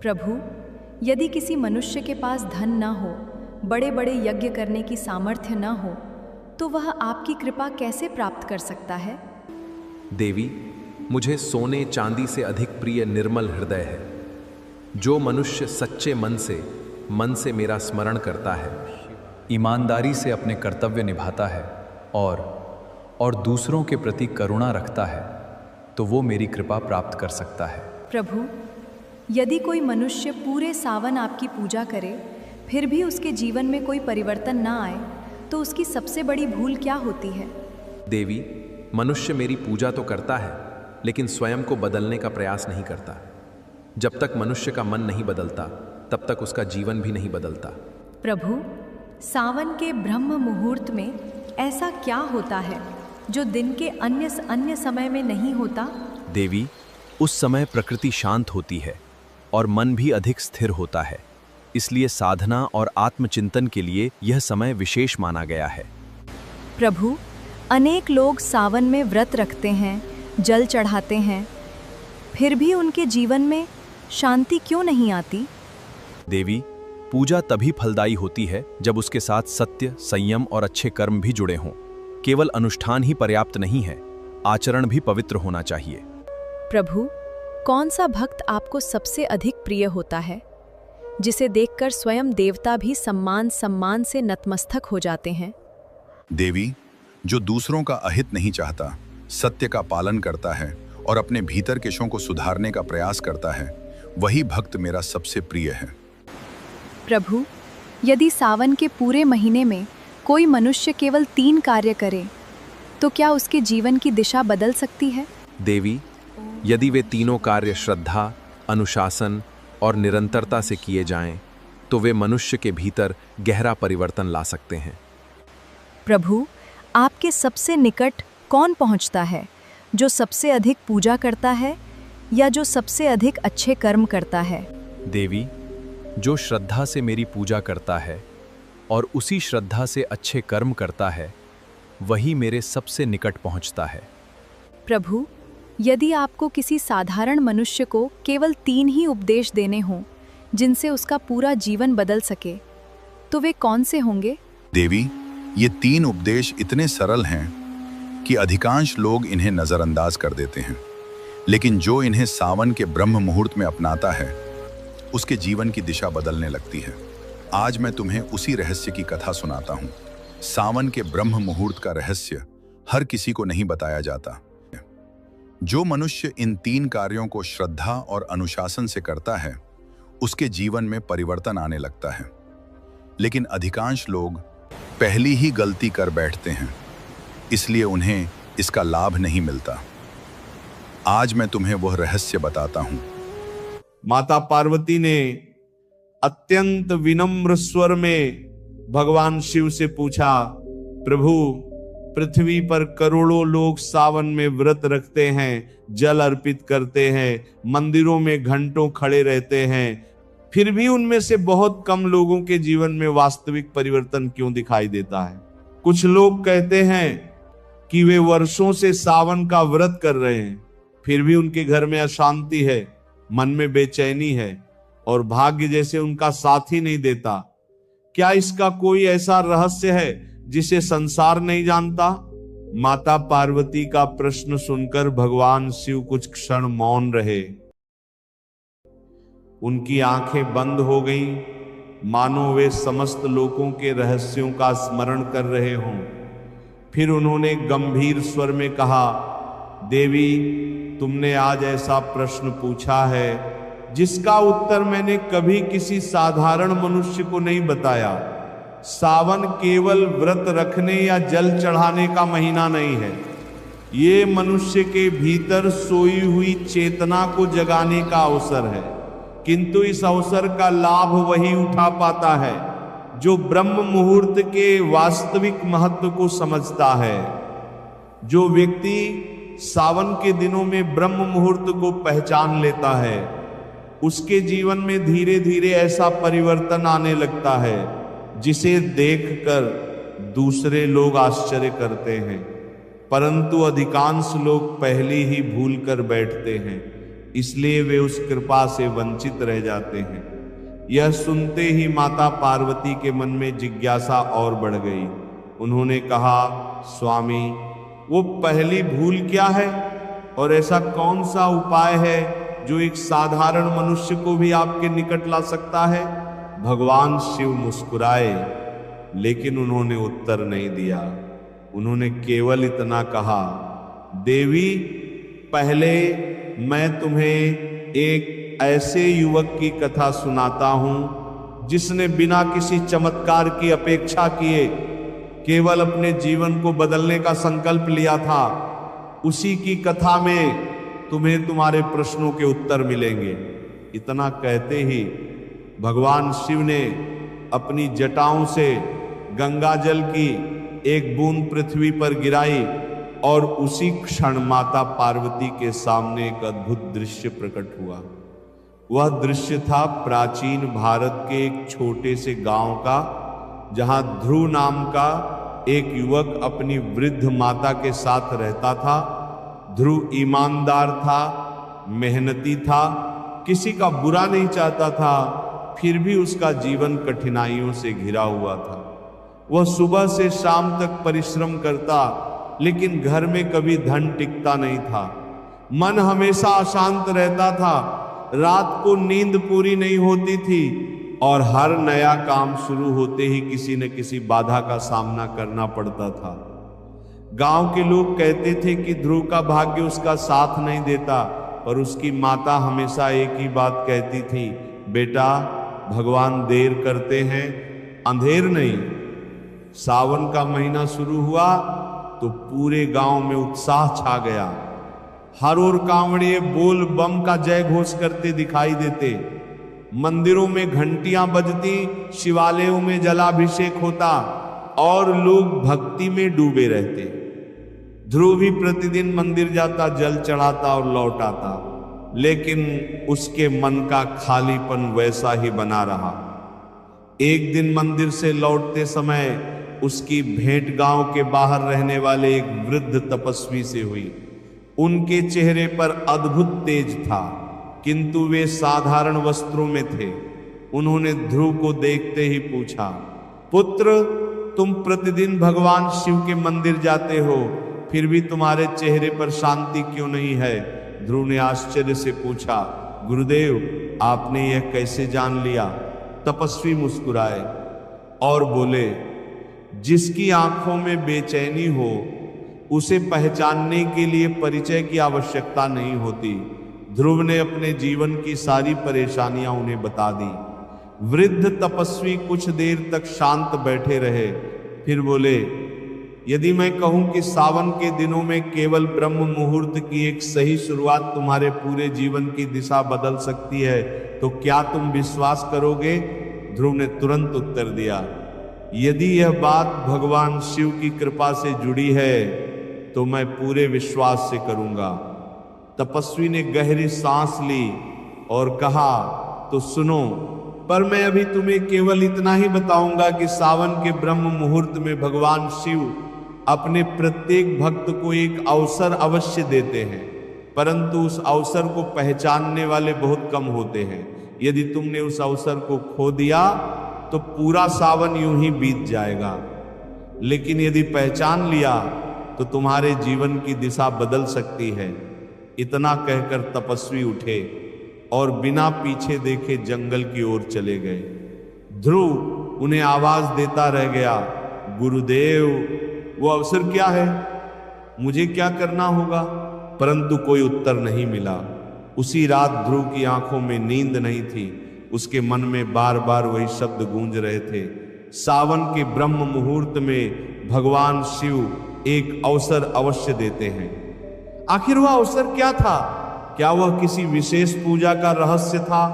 प्रभु, यदि किसी मनुष्य के पास धन न हो, बड़े बड़े यज्ञ करने की सामर्थ्य न हो, तो वह आपकी कृपा कैसे प्राप्त कर सकता है? देवी, मुझे सोने चांदी से अधिक प्रिय निर्मल हृदय है। जो मनुष्य सच्चे मन से मेरा स्मरण करता है, ईमानदारी से अपने कर्तव्य निभाता है और दूसरों के प्रति करुणा रखता है, तो वो मेरी कृपा प्राप्त कर सकता है। प्रभु, यदि कोई मनुष्य पूरे सावन आपकी पूजा करे, फिर भी उसके जीवन में कोई परिवर्तन ना आए, तो उसकी सबसे बड़ी भूल क्या होती है? देवी, मनुष्य मेरी पूजा तो करता है, लेकिन स्वयं को बदलने का प्रयास नहीं करता। जब तक मनुष्य का मन नहीं बदलता, तब तक उसका जीवन भी नहीं बदलता। प्रभु, सावन के ब्रह्म मुहूर्त में ऐसा क्या होता है जो दिन के अन्य समय में नहीं होता? देवी, उस समय प्रकृति शांत होती है और मन भी अधिक स्थिर होता है। इसलिए साधना और आत्मचिंतन के लिए यह समय विशेष माना गया है। प्रभु, अनेक लोग सावन में व्रत रखते हैं, जल चढ़ाते हैं, फिर भी उनके जीवन में शांति क्यों नहीं आती? देवी, पूजा तभी फलदायी होती है जब उसके साथ सत्य, संयम और अच्छे कर्म भी जुड़े हों। केवल अनुष्ठान ही पर्याप्त नहीं है, आचरण भी पवित्र होना चाहिए। प्रभु, कौन सा भक्त आपको सबसे अधिक प्रिय होता है, जिसे देखकर स्वयं देवता भी सम्मान से नतमस्तक हो जाते हैं? देवी, जो दूसरों का अहित नहीं चाहता, सत्य का पालन करता है और अपने भीतर के शों को सुधारने का प्रयास करता है, वही भक्त मेरा सबसे प्रिय है। प्रभु, यदि सावन के पूरे महीने में कोई मनुष्य केवल 3 कार्य करे, तो क्या उसके जीवन की दिशा बदल सकती है? देवी, यदि वे तीनों कार्य श्रद्धा, अनुशासन और निरंतरता से किए जाएं, तो वे मनुष्य के भीतर गहरा परिवर्तन ला सकते हैं। प्रभु, आपके सबसे निकट कौन पहुंचता है? जो सबसे अधिक पूजा करता है या जो सबसे अधिक अच्छे कर्म करता है? देवी, जो श्रद्धा से मेरी पूजा करता है और उसी श्रद्धा से अच्छे कर्म करता है, वही मेरे सबसे निकट पहुंचता है। प्रभु, यदि आपको किसी साधारण मनुष्य को केवल 3 ही उपदेश देने हों, जिनसे उसका पूरा जीवन बदल सके, तो वे कौन से होंगे? देवी, ये 3 उपदेश इतने सरल हैं कि अधिकांश लोग इन्हें नजरअंदाज कर देते हैं, लेकिन जो इन्हें सावन के ब्रह्म मुहूर्त में अपनाता है, उसके जीवन की दिशा बदलने लगती है। आज मैं तुम्हें उसी रहस्य की कथा सुनाता हूँ। सावन के ब्रह्म मुहूर्त का रहस्य हर किसी को नहीं बताया जाता। जो मनुष्य इन 3 कार्यों को श्रद्धा और अनुशासन से करता है, उसके जीवन में परिवर्तन आने लगता है। लेकिन अधिकांश लोग पहली ही गलती कर बैठते हैं, इसलिए उन्हें इसका लाभ नहीं मिलता। आज मैं तुम्हें वह रहस्य बताता हूं। माता पार्वती ने अत्यंत विनम्र स्वर में भगवान शिव से पूछा, प्रभु, पृथ्वी पर करोड़ों लोग सावन में व्रत रखते हैं, जल अर्पित करते हैं, मंदिरों में घंटों खड़े रहते हैं, फिर भी उनमें से बहुत कम लोगों के जीवन में वास्तविक परिवर्तन क्यों दिखाई देता है? कुछ लोग कहते हैं कि वे वर्षों से सावन का व्रत कर रहे हैं, फिर भी उनके घर में अशांति है, मन में बेचैनी है और भाग्य जैसे उनका साथ ही नहीं देता। क्या इसका कोई ऐसा रहस्य है जिसे संसार नहीं जानता? माता पार्वती का प्रश्न सुनकर भगवान शिव कुछ क्षण मौन रहे। उनकी आंखें बंद हो गईं, मानो वे समस्त लोकों के रहस्यों का स्मरण कर रहे हों। फिर उन्होंने गंभीर स्वर में कहा, देवी, तुमने आज ऐसा प्रश्न पूछा है जिसका उत्तर मैंने कभी किसी साधारण मनुष्य को नहीं बताया। सावन केवल व्रत रखने या जल चढ़ाने का महीना नहीं है, ये मनुष्य के भीतर सोई हुई चेतना को जगाने का अवसर है। किंतु इस अवसर का लाभ वही उठा पाता है जो ब्रह्म मुहूर्त के वास्तविक महत्व को समझता है। जो व्यक्ति सावन के दिनों में ब्रह्म मुहूर्त को पहचान लेता है, उसके जीवन में धीरे धीरे ऐसा परिवर्तन आने लगता है जिसे देखकर दूसरे लोग आश्चर्य करते हैं, परंतु अधिकांश लोग पहले ही भूल कर बैठते हैं। इसलिए वे उस कृपा से वंचित रह जाते हैं। यह सुनते ही माता पार्वती के मन में जिज्ञासा और बढ़ गई। उन्होंने कहा, स्वामी, वो पहली भूल क्या है और ऐसा कौन सा उपाय है जो एक साधारण मनुष्य को भी आपके निकट ला सकता है? भगवान शिव मुस्कुराए, लेकिन उन्होंने उत्तर नहीं दिया। उन्होंने केवल इतना कहा, देवी, पहले मैं तुम्हें एक ऐसे युवक की कथा सुनाता हूं जिसने बिना किसी चमत्कार की अपेक्षा किए केवल अपने जीवन को बदलने का संकल्प लिया था। उसी की कथा में तुम्हें तुम्हारे प्रश्नों के उत्तर मिलेंगे। इतना कहते ही भगवान शिव ने अपनी जटाओं से गंगा जल की एक बूंद पृथ्वी पर गिराई और उसी क्षण माता पार्वती के सामने एक अद्भुत दृश्य प्रकट हुआ। वह दृश्य था प्राचीन भारत के एक छोटे से गांव का, जहां ध्रुव नाम का एक युवक अपनी वृद्ध माता के साथ रहता था। ध्रुव ईमानदार था, मेहनती था, किसी का बुरा नहीं चाहता था, फिर भी उसका जीवन कठिनाइयों से घिरा हुआ था। वह सुबह से शाम तक परिश्रम करता, लेकिन घर में कभी धन टिकता नहीं था। मन हमेशा अशांत रहता था, रात को नींद पूरी नहीं होती थी और हर नया काम शुरू होते ही किसी न किसी बाधा का सामना करना पड़ता था। गांव के लोग कहते थे कि ध्रुव का भाग्य उसका साथ नहीं देता, पर उसकी माता हमेशा एक ही बात कहती थी, बेटा, भगवान देर करते हैं, अंधेर नहीं। सावन का महीना शुरू हुआ तो पूरे गांव में उत्साह छा गया। हर ओर कांवड़िए बोल बम का जय घोष करते दिखाई देते। मंदिरों में घंटियां बजती, शिवालयों में जलाभिषेक होता और लोग भक्ति में डूबे रहते। ध्रुव भी प्रतिदिन मंदिर जाता, जल चढ़ाता और लौट आता, लेकिन उसके मन का खालीपन वैसा ही बना रहा। एक दिन मंदिर से लौटते समय उसकी भेंट गांव के बाहर रहने वाले एक वृद्ध तपस्वी से हुई। उनके चेहरे पर अद्भुत तेज था, किंतु वे साधारण वस्त्रों में थे। उन्होंने ध्रुव को देखते ही पूछा, पुत्र, तुम प्रतिदिन भगवान शिव के मंदिर जाते हो, फिर भी तुम्हारे चेहरे पर शांति क्यों नहीं है? ध्रुव ने आश्चर्य से पूछा, गुरुदेव, आपने यह कैसे जान लिया? तपस्वी मुस्कुराए और बोले, जिसकी आंखों में बेचैनी हो उसे पहचानने के लिए परिचय की आवश्यकता नहीं होती। ध्रुव ने अपने जीवन की सारी परेशानियां उन्हें बता दी। वृद्ध तपस्वी कुछ देर तक शांत बैठे रहे, फिर बोले, यदि मैं कहूं कि सावन के दिनों में केवल ब्रह्म मुहूर्त की एक सही शुरुआत तुम्हारे पूरे जीवन की दिशा बदल सकती है, तो क्या तुम विश्वास करोगे? ध्रुव ने तुरंत उत्तर दिया, यदि यह बात भगवान शिव की कृपा से जुड़ी है तो मैं पूरे विश्वास से करूंगा। तपस्वी ने गहरी सांस ली और कहा, तो सुनो, पर मैं अभी तुम्हें केवल इतना ही बताऊंगा कि सावन के ब्रह्म मुहूर्त में भगवान शिव अपने प्रत्येक भक्त को एक अवसर अवश्य देते हैं, परंतु उस अवसर को पहचानने वाले बहुत कम होते हैं। यदि तुमने उस अवसर को खो दिया तो पूरा सावन यूं ही बीत जाएगा, लेकिन यदि पहचान लिया तो तुम्हारे जीवन की दिशा बदल सकती है। इतना कहकर तपस्वी उठे और बिना पीछे देखे जंगल की ओर चले गए। ध्रुव उन्हें आवाज देता रह गया, गुरुदेव, वो अवसर क्या है? मुझे क्या करना होगा? परंतु कोई उत्तर नहीं मिला। उसी रात ध्रुव की आंखों में नींद नहीं थी। उसके मन में बार बार वही शब्द गूंज रहे थे, सावन के ब्रह्म मुहूर्त में भगवान शिव एक अवसर अवश्य देते हैं। आखिर वह अवसर क्या था? क्या वह किसी विशेष पूजा का रहस्य था,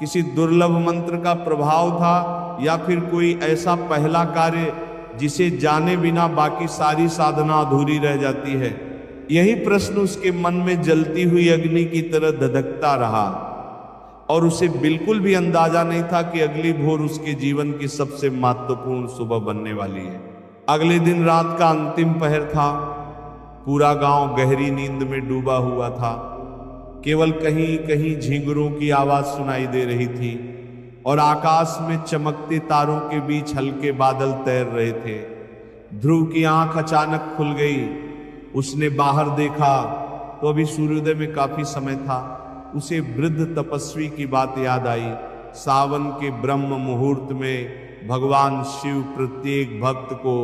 किसी दुर्लभ मंत्र का प्रभाव था, या फिर कोई ऐसा पहला कार्य जिसे जाने बिना बाकी सारी साधना अधूरी रह जाती है? यही प्रश्न उसके मन में जलती हुई अग्नि की तरह धधकता रहा और उसे बिल्कुल भी अंदाजा नहीं था कि अगली भोर उसके जीवन की सबसे महत्वपूर्ण सुबह बनने वाली है। अगले दिन रात का अंतिम पहर था। पूरा गांव गहरी नींद में डूबा हुआ था। केवल कहीं कहीं झींगुरों की आवाज सुनाई दे रही थी और आकाश में चमकते तारों के बीच हल्के बादल तैर रहे थे। ध्रुव की आंख अचानक खुल गई। उसने बाहर देखा तो अभी सूर्योदय में काफी समय था। उसे वृद्ध तपस्वी की बात याद आई। सावन के ब्रह्म मुहूर्त में भगवान शिव प्रत्येक भक्त को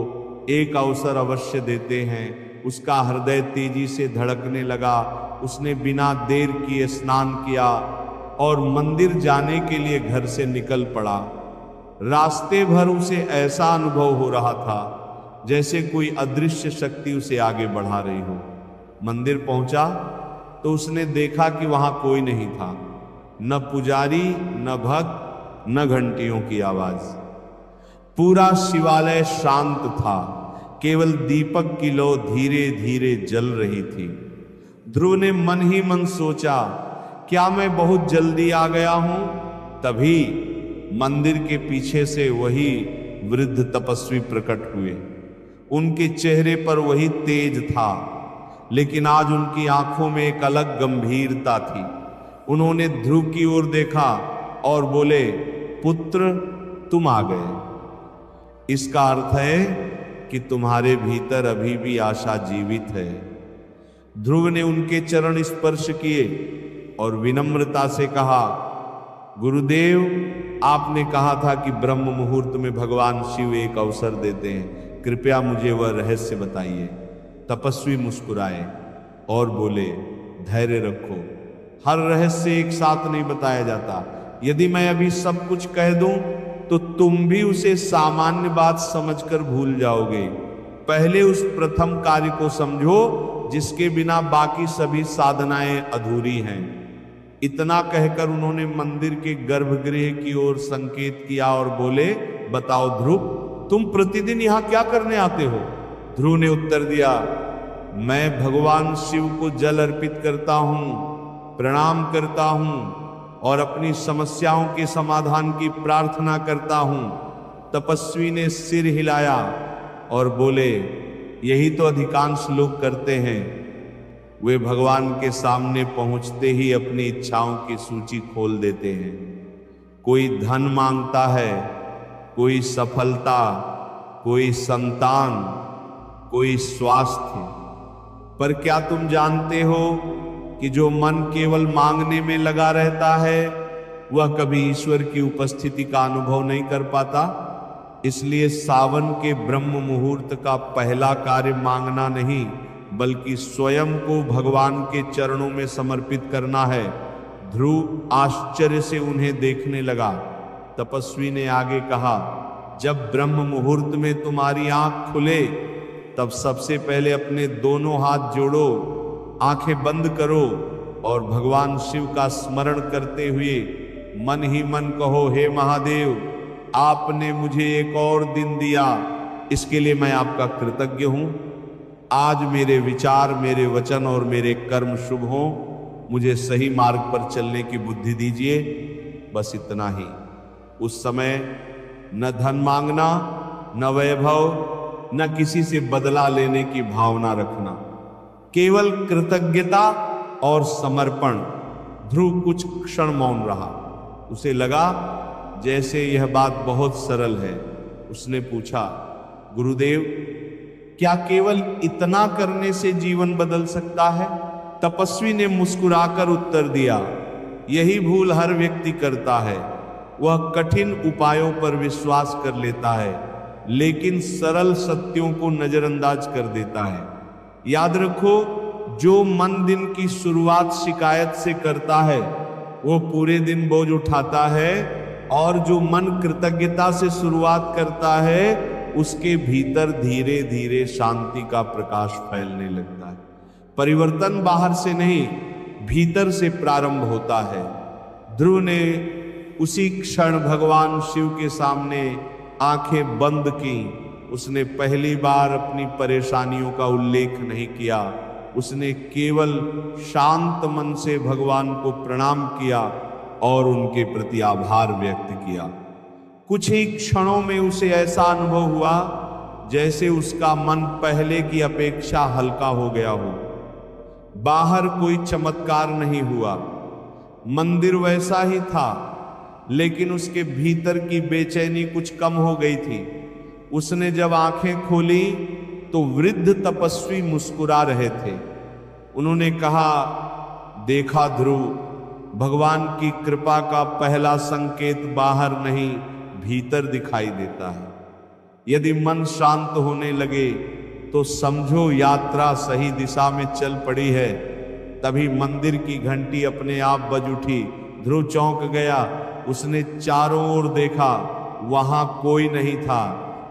एक अवसर अवश्य देते हैं। उसका हृदय तेजी से धड़कने लगा। उसने बिना देर किए स्नान किया और मंदिर जाने के लिए घर से निकल पड़ा। रास्ते भर उसे ऐसा अनुभव हो रहा था जैसे कोई अदृश्य शक्ति उसे आगे बढ़ा रही हो। मंदिर पहुंचा तो उसने देखा कि वहां कोई नहीं था, न पुजारी, न भक्त, न घंटियों की आवाज। पूरा शिवालय शांत था, केवल दीपक की लौ धीरे धीरे जल रही थी। ध्रुव ने मन ही मन सोचा, क्या मैं बहुत जल्दी आ गया हूं? तभी मंदिर के पीछे से वही वृद्ध तपस्वी प्रकट हुए। उनके चेहरे पर वही तेज था, लेकिन आज उनकी आंखों में एक अलग गंभीरता थी। उन्होंने ध्रुव की ओर देखा और बोले, पुत्र, तुम आ गए। इसका अर्थ है कि तुम्हारे भीतर अभी भी आशा जीवित है। ध्रुव ने उनके चरण स्पर्श किए और विनम्रता से कहा, गुरुदेव, आपने कहा था कि ब्रह्म मुहूर्त में भगवान शिव एक अवसर देते हैं, कृपया मुझे वह रहस्य बताइए। तपस्वी मुस्कुराए और बोले, धैर्य रखो, हर रहस्य एक साथ नहीं बताया जाता। यदि मैं अभी सब कुछ कह दूं तो तुम भी उसे सामान्य बात समझकर भूल जाओगे। पहले उस प्रथम कार्य को समझो जिसके बिना बाकी सभी साधनाएं अधूरी हैं। इतना कहकर उन्होंने मंदिर के गर्भगृह की ओर संकेत किया और बोले, बताओ ध्रुव, तुम प्रतिदिन यहां क्या करने आते हो? ध्रुव ने उत्तर दिया, मैं भगवान शिव को जल अर्पित करता हूं, प्रणाम करता हूं और अपनी समस्याओं के समाधान की प्रार्थना करता हूं। तपस्वी ने सिर हिलाया और बोले, यही तो अधिकांश लोग करते हैं। वे भगवान के सामने पहुंचते ही अपनी इच्छाओं की सूची खोल देते हैं। कोई धन मांगता है, कोई सफलता, कोई संतान, कोई स्वास्थ्य। पर क्या तुम जानते हो कि जो मन केवल मांगने में लगा रहता है वह कभी ईश्वर की उपस्थिति का अनुभव नहीं कर पाता? इसलिए सावन के ब्रह्म मुहूर्त का पहला कार्य मांगना नहीं, बल्कि स्वयं को भगवान के चरणों में समर्पित करना है। ध्रुव आश्चर्य से उन्हें देखने लगा। तपस्वी ने आगे कहा, जब ब्रह्म मुहूर्त में तुम्हारी आंख खुले तब सबसे पहले अपने दोनों हाथ जोड़ो, आंखें बंद करो और भगवान शिव का स्मरण करते हुए मन ही मन कहो, हे महादेव, आपने मुझे एक और दिन दिया, इसके लिए मैं आपका कृतज्ञ हूं। आज मेरे विचार, मेरे वचन और मेरे कर्म शुभ हों। मुझे सही मार्ग पर चलने की बुद्धि दीजिए। बस इतना ही। उस समय न धन मांगना, न वैभव, न किसी से बदला लेने की भावना रखना, केवल कृतज्ञता और समर्पण। ध्रुव कुछ क्षण मौन रहा। उसे लगा जैसे यह बात बहुत सरल है। उसने पूछा, गुरुदेव, क्या केवल इतना करने से जीवन बदल सकता है? तपस्वी ने मुस्कुराकर उत्तर दिया, यही भूल हर व्यक्ति करता है। वह कठिन उपायों पर विश्वास कर लेता है, लेकिन सरल सत्यों को नजरअंदाज कर देता है। याद रखो, जो मन दिन की शुरुआत शिकायत से करता है वो पूरे दिन बोझ उठाता है, और जो मन कृतज्ञता से शुरुआत करता है उसके भीतर धीरे धीरे शांति का प्रकाश फैलने लगता है। परिवर्तन बाहर से नहीं, भीतर से प्रारंभ होता है। ध्रुव ने उसी क्षण भगवान शिव के सामने आंखें बंद की। उसने पहली बार अपनी परेशानियों का उल्लेख नहीं किया। उसने केवल शांत मन से भगवान को प्रणाम किया और उनके प्रति आभार व्यक्त किया। कुछ ही क्षणों में उसे ऐसा अनुभव हुआ जैसे उसका मन पहले की अपेक्षा हल्का हो गया हो। बाहर कोई चमत्कार नहीं हुआ, मंदिर वैसा ही था, लेकिन उसके भीतर की बेचैनी कुछ कम हो गई थी। उसने जब आंखें खोली तो वृद्ध तपस्वी मुस्कुरा रहे थे। उन्होंने कहा, देखा ध्रुव, भगवान की कृपा का पहला संकेत बाहर नहीं भीतर दिखाई देता है। यदि मन शांत होने लगे तो समझो यात्रा सही दिशा में चल पड़ी है। तभी मंदिर की घंटी अपने आप बज उठी। ध्रुव चौंक गया। उसने चारों ओर देखा, वहां कोई नहीं था।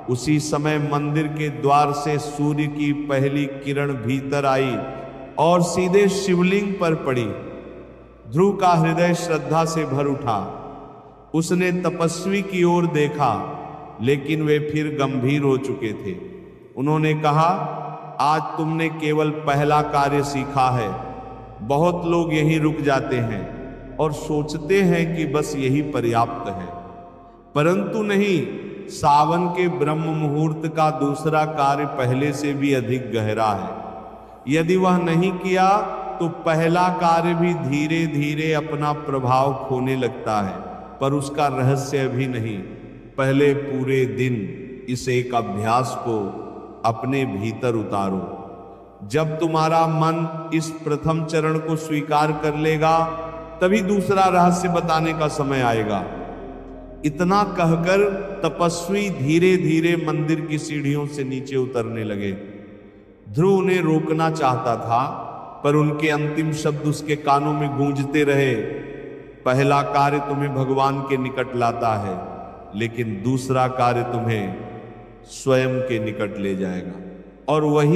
उसी समय मंदिर के द्वार से सूर्य की पहली किरण भीतर आई और सीधे शिवलिंग पर पड़ी। ध्रुव का हृदय श्रद्धा से भर उठा। उसने तपस्वी की ओर देखा, लेकिन वे फिर गंभीर हो चुके थे। उन्होंने कहा, आज तुमने केवल पहला कार्य सीखा है। बहुत लोग यहीं रुक जाते हैं और सोचते हैं कि बस यही पर्याप्त है, परंतु नहीं, सावन के ब्रह्म मुहूर्त का दूसरा कार्य पहले से भी अधिक गहरा है। यदि वह नहीं किया तो पहला कार्य भी धीरे धीरे अपना प्रभाव खोने लगता है, पर उसका रहस्य अभी नहीं। पहले पूरे दिन इस एक अभ्यास को अपने भीतर उतारो। जब तुम्हारा मन इस प्रथम चरण को स्वीकार कर लेगा, तभी दूसरा रहस्य बताने का समय आएगा। इतना कहकर तपस्वी धीरे धीरे मंदिर की सीढ़ियों से नीचे उतरने लगे। ध्रुव उन्हें रोकना चाहता था, पर उनके अंतिम शब्द उसके कानों में गूंजते रहे। पहला कार्य तुम्हें भगवान के निकट लाता है, लेकिन दूसरा कार्य तुम्हें स्वयं के निकट ले जाएगा। और वही